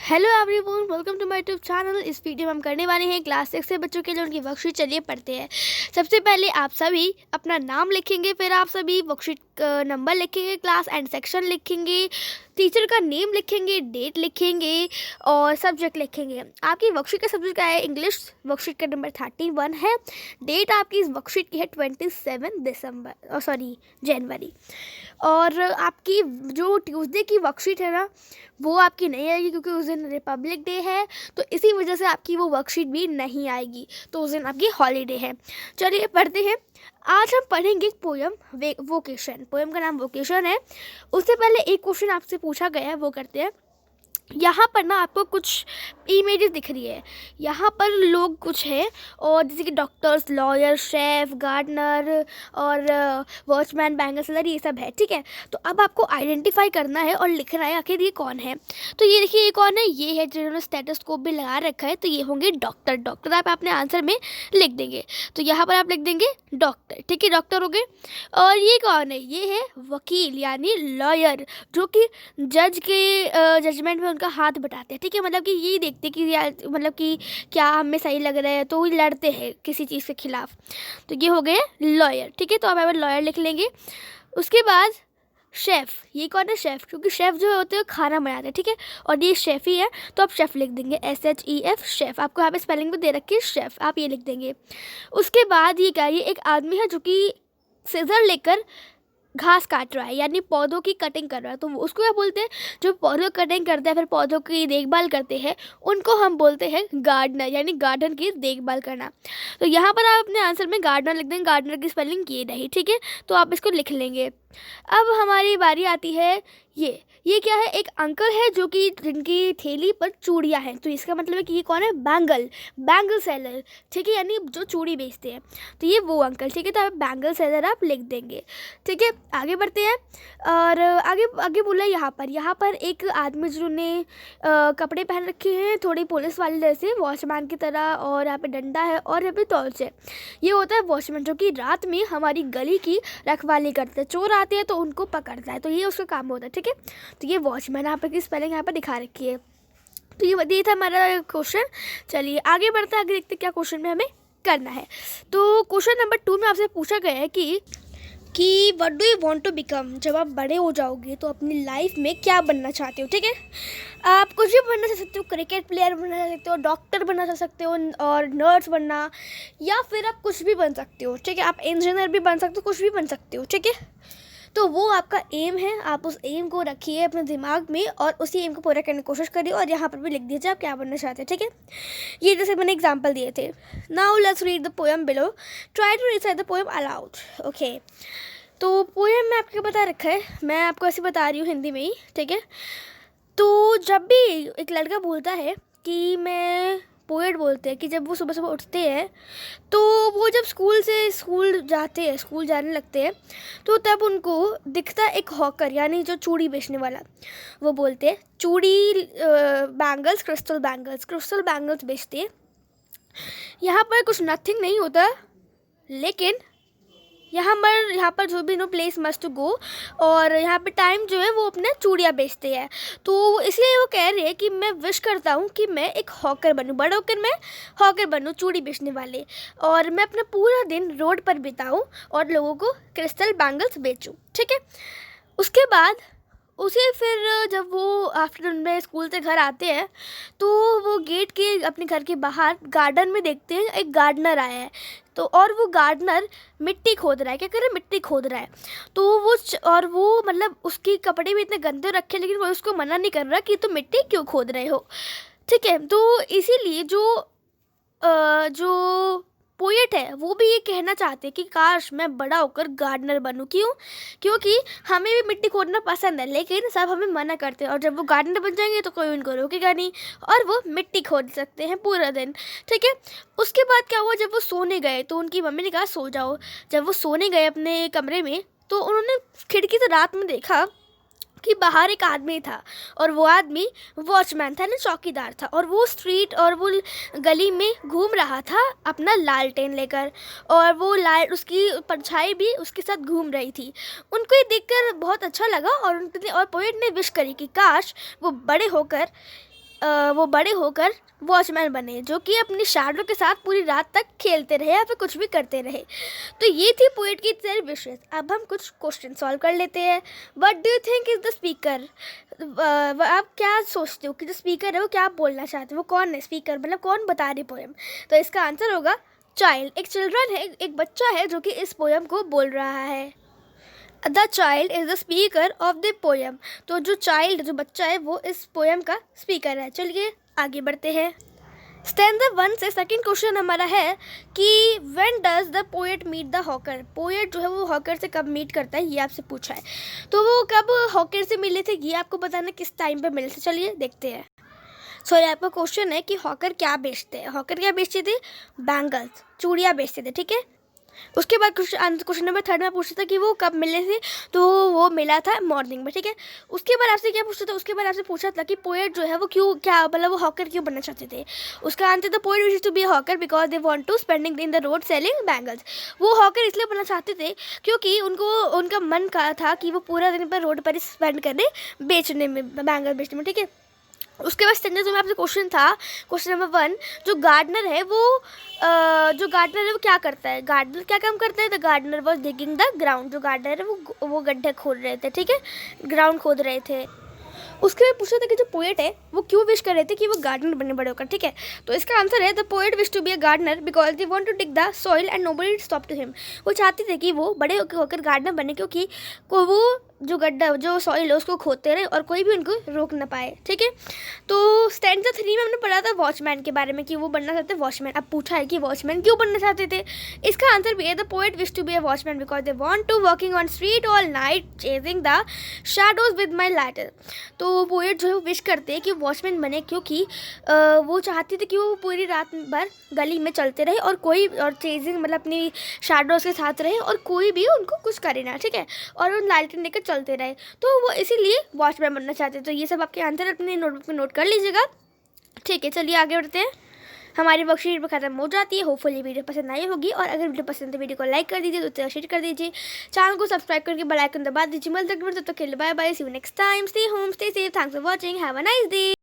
Hello everyone, welcome to my YouTube channel. इस video में हम करने वाले हैं क्लास 6 से बच्चों के लिए उनकी वर्कशीट। चलिए पढ़ते हैं। सबसे पहले आप सभी अपना नाम लिखेंगे, फिर आप सभी वर्कशीट नंबर लिखेंगे, क्लास एंड सेक्शन लिखेंगे, टीचर का नेम लिखेंगे, डेट लिखेंगे और सब्जेक्ट लिखेंगे। आपकी वर्कशीट का सब्जेक्ट क्या है? इंग्लिश। वर्कशीट का नंबर 31 है। डेट आपकी इस वर्कशीट की है 27 जनवरी। और आपकी जो ट्यूसडे की वर्कशीट है ना, वो आपकी नहीं आएगी क्योंकि उस दिन रिपब्लिक डे है, तो इसी वजह से आपकी वो वर्कशीट भी नहीं आएगी, तो उस दिन आपकी हॉलीडे है। चलिए पढ़ते हैं। आज हम पढ़ेंगे पोयम वोकेशन। पोयम का नाम वोकेशन है। उससे पहले एक क्वेश्चन आपसे पूछा गया है, वो करते हैं। यहाँ पर ना आपको कुछ इमेजेस दिख रही है। यहाँ पर लोग कुछ हैं, और जैसे कि डॉक्टर्स, लॉयर, शेफ, गार्डनर और वॉचमैन, बैंगल सेलर, ये सब है। ठीक है, तो अब आपको आइडेंटिफाई करना है और लिखना है आखिर ये कौन है। तो ये देखिए, ये कौन है? ये है जिन्होंने स्टेथोस्कोप भी लगा रखा है, तो ये होंगे डॉक्टर। डॉक्टर आप अपने आंसर में लिख देंगे, तो यहाँ पर आप लिख देंगे डॉक्टर। ठीक है, डॉक्टर हो गए। और ये कौन है? ये है वकील यानी लॉयर, जो कि जज के जजमेंट में उनका हाथ बटाते हैं। ठीक है, मतलब कि यही देखते कि मतलब कि क्या हमें सही लग रहा है, तो वो लड़ते हैं किसी चीज़ के खिलाफ। तो ये हो गए लॉयर। ठीक है, तो आप यहाँ पर लॉयर लिख लेंगे। उसके बाद शेफ़। ये कौन है? शेफ़, क्योंकि शेफ़ जो होते हैं खाना बनाते हैं। ठीक है, और ये शेफ़ ही है, तो आप शेफ़ लिख देंगे, SHEF, शेफ़। आपको यहाँ पे स्पेलिंग भी दे रखी है शेफ़, आप ये लिख देंगे। उसके बाद ये क्या है? ये एक आदमी है जो कि सीजर लेकर घास काट रहा है, यानी पौधों की कटिंग कर रहा है। तो उसको क्या बोलते हैं? जो पौधों की कटिंग करते हैं, फिर पौधों की देखभाल करते हैं, उनको हम बोलते हैं गार्डनर, यानी गार्डन की देखभाल करना। तो यहाँ पर आप अपने आंसर में गार्डनर लिख देंगे। गार्डनर की स्पेलिंग ये रही। ठीक है, तो आप इसको लिख लेंगे। अब हमारी बारी आती है। ये क्या है? एक अंकल है जो कि जिनकी थैली पर चूड़ियाँ हैं, तो इसका मतलब है कि ये कौन है? Bangle seller. ठीक है, यानी जो चूड़ी बेचते हैं, तो ये वो अंकल। ठीक है, तो आप बैंगल सेलर आप लिख देंगे। ठीक है, आगे बढ़ते हैं। और आगे बोला यहाँ पर एक आदमी जिन्होंने कपड़े पहन रखे हैं थोड़ी पुलिस वाले जैसे, वॉचमैन की तरह, और यहाँ पे डंडा है और यहाँ पे टॉर्च है। ये होता है वॉचमैन, जो कि रात में हमारी गली की रखवाली करते हैं। चोर आते हैं तो उनको पकड़ता है, तो ये उसका काम होता है। ठीक है, तो ये वॉचमैन यहाँ पर की स्पेलिंग यहाँ पर दिखा रखी है। तो ये था हमारा क्वेश्चन। चलिए आगे बढ़ते हैं, आगे देखते क्या क्वेश्चन में हमें करना है। तो क्वेश्चन नंबर 2 में आपसे पूछा गया है कि what do you want to become? जब आप बड़े हो जाओगे तो अपनी लाइफ में क्या बनना चाहते हो? ठीक है, आप कुछ भी बनना चाह सकते हो। क्रिकेट प्लेयर बनना चाह सकते हो, डॉक्टर बनना चाह सकते हो, और नर्स बनना, या फिर आप कुछ भी बन सकते हो। ठीक है, आप इंजीनियर भी बन सकते हो, कुछ भी बन सकते हो। ठीक है, तो वो आपका एम है। आप उस एम को रखिए अपने दिमाग में और उसी एम को पूरा करने की कोशिश करिए, और यहाँ पर भी लिख दीजिए आप क्या बनना चाहते हैं। ठीक है, ये जैसे मैंने एग्जांपल दिए थे। Now let's read the poem below. Try to recite the poem aloud. Okay, तो पोएम में आपको बता रखा है, मैं आपको ऐसे बता रही हूँ हिंदी में ही। ठीक है, तो जब भी एक लड़का बोलता है कि मैं पोएट, बोलते हैं कि जब वो सुबह सुबह उठते हैं, तो वो जब स्कूल जाने लगते हैं, तो तब उनको दिखता है एक हॉकर, यानी जो चूड़ी बेचने वाला। वो बोलते हैं चूड़ी क्रिस्टल बैंगल्स बेचते हैं। यहाँ पर कुछ नथिंग नहीं होता, लेकिन यहाँ पर जो भी no place must to go, और यहाँ पे टाइम जो है वो अपने चूड़ियाँ बेचते हैं। तो इसलिए वो कह रहे हैं कि मैं विश करता हूँ कि मैं एक हॉकर बनूँ, बड़ा होकर मैं हॉकर बनूँ, चूड़ी बेचने वाले, और मैं अपना पूरा दिन रोड पर बिताऊँ और लोगों को क्रिस्टल बैंगल्स बेचूँ। ठीक है, उसके बाद फिर जब वो आफ्टरनून में स्कूल से घर आते हैं, तो वो गेट के अपने घर के बाहर गार्डन में देखते हैं एक गार्डनर आया है। तो और वो गार्डनर मिट्टी खोद रहा है। क्या कर रहा है? मिट्टी खोद रहा है। तो वो मतलब उसके कपड़े भी इतने गंदे रखे, लेकिन वो उसको मना नहीं कर रहा कि तुम मिट्टी क्यों खोद रहे हो। ठीक है, तो इसीलिए जो पोएट है वो भी ये कहना चाहते हैं कि काश मैं बड़ा होकर गार्डनर बनूं। क्योंकि हमें भी मिट्टी खोदना पसंद है, लेकिन सब हमें मना करते हैं, और जब वो गार्डनर बन जाएंगे तो कोई उनको रोकेगा नहीं, और वो मिट्टी खोद सकते हैं पूरा दिन। ठीक है, उसके बाद क्या हुआ? जब वो सोने गए तो उनकी मम्मी ने कहा सो जाओ। जब वो सोने गए अपने कमरे में, तो उन्होंने खिड़की से रात में देखा कि बाहर एक आदमी था, और वो आदमी वॉचमैन था ना, चौकीदार था, और वो स्ट्रीट और वो गली में घूम रहा था अपना लालटेन लेकर, और वो उसकी परछाई भी उसके साथ घूम रही थी। उनको ये देखकर बहुत अच्छा लगा, और पोएट ने विश करी कि काश वो बड़े होकर वो बड़े होकर वॉचमैन बने, जो कि अपनी शैडो के साथ पूरी रात तक खेलते रहे या फिर कुछ भी करते रहे। तो ये थी पोएट की 10 विशेस। अब हम कुछ क्वेश्चन सॉल्व कर लेते हैं। What do you think is the speaker? आप क्या सोचते हो कि जो स्पीकर है वो क्या बोलना चाहते हो? वो कौन है स्पीकर, मतलब कौन बता रही पोएम? तो इसका आंसर होगा चाइल्ड। एक चिल्ड्रन है, एक बच्चा है जो कि इस पोएम को बोल रहा है। The child is the speaker of the poem. तो जो चाइल्ड, जो बच्चा है, वो इस पोएम का स्पीकर है। चलिए आगे बढ़ते हैं। स्टैंजा 1 से सेकंड क्वेश्चन हमारा है कि when does the poet meet the hawker? Poet जो है वो हॉकर से कब मीट करता है, ये आपसे पूछा है। तो वो कब हॉकर से मिले थे ये आपको बताना, किस टाइम पे मिले थे। चलिए देखते हैं। सॉरी, आपका क्वेश्चन है कि हॉकर क्या बेचते हैं। हॉकर क्या बेचते थे? बैंगल्स, चूड़ियाँ बेचते थे, ठीक है। उसके बाद क्वेश्चन नंबर 3 में पूछा था कि वो कब मिले थे। तो वो मिला था मॉर्निंग में, ठीक है। उसके बाद आपसे क्या पूछा था? उसके बाद आपसे पूछा था कि पोएट जो है वो क्यों, क्या मतलब वो हॉकर क्यों बनना चाहते थे। उसका आंसर था poet wishes to be hawker because they want to spending in the road selling bangles. वो हॉकर इसलिए बनना चाहते थे क्योंकि उनका मन का था कि वो पूरा दिन पर रोड पर ही स्पेंड करने, बेचने में, बैंगल बेचने में, ठीक है। उसके बाद स्टैंडर्ड में आपसे क्वेश्चन था, क्वेश्चन नंबर 1, जो गार्डनर है वो क्या करता है? गार्डनर क्या काम करता है? The gardener was digging the ground. जो गार्डनर है वो गड्ढे खोद रहे थे, ठीक है, ग्राउंड खोद रहे थे। उसके बाद पूछा था कि जो पोएट है वो क्यों विश कर रहे थे कि वो गार्डनर बने बड़े होकर, ठीक है। तो इसका आंसर है the poet wish to be a gardener because they want to dig the soil and nobody stop to him. वो चाहते थे कि वो बड़े होकर गार्डनर बने क्योंकि वो जो गड्ढा, जो सॉइल है उसको खोदते रहे और कोई भी उनको रोक ना पाए, ठीक है। तो स्टैंजा 3 में हमने पढ़ा था वॉचमैन के बारे में कि वो बनना चाहते वॉचमैन। अब पूछा है कि वॉचमैन क्यों बनना चाहते थे। इसका आंसर भी है the poet wish to be a watchman because they want to working on street all night chasing the shadows with my lighter. तो पोएट जो है वो विश करते हैं कि वॉचमैन बने क्योंकि वो चाहते थे कि वो पूरी रात भर गली में चलते रहे और चेजिंग मतलब अपनी शैडोज के साथ रहे और कोई भी उनको कुछ करे ना, ठीक है, और उन लाइटर लेकर चलते रहे। तो वो इसीलिए वॉचमैन बनना चाहते हैं। तो ये सब आपके आंसर अपनी नोटबुक में नोट कर लीजिएगा, ठीक है। चलिए आगे बढ़ते हैं। हमारी वर्कशीट खत्म हो जाती है। होपफुली वीडियो पसंद आई होगी, और अगर वीडियो पसंद है तो वीडियो को लाइक कर दीजिए, दोस्तों शेयर कर दीजिए, चैनल को सब्सक्राइब करके बेल आइकन दबा दीजिए। मिलते हैं तब तक के लिए bye bye, see you next time, stay home, stay safe, thanks for watching, have a nice day.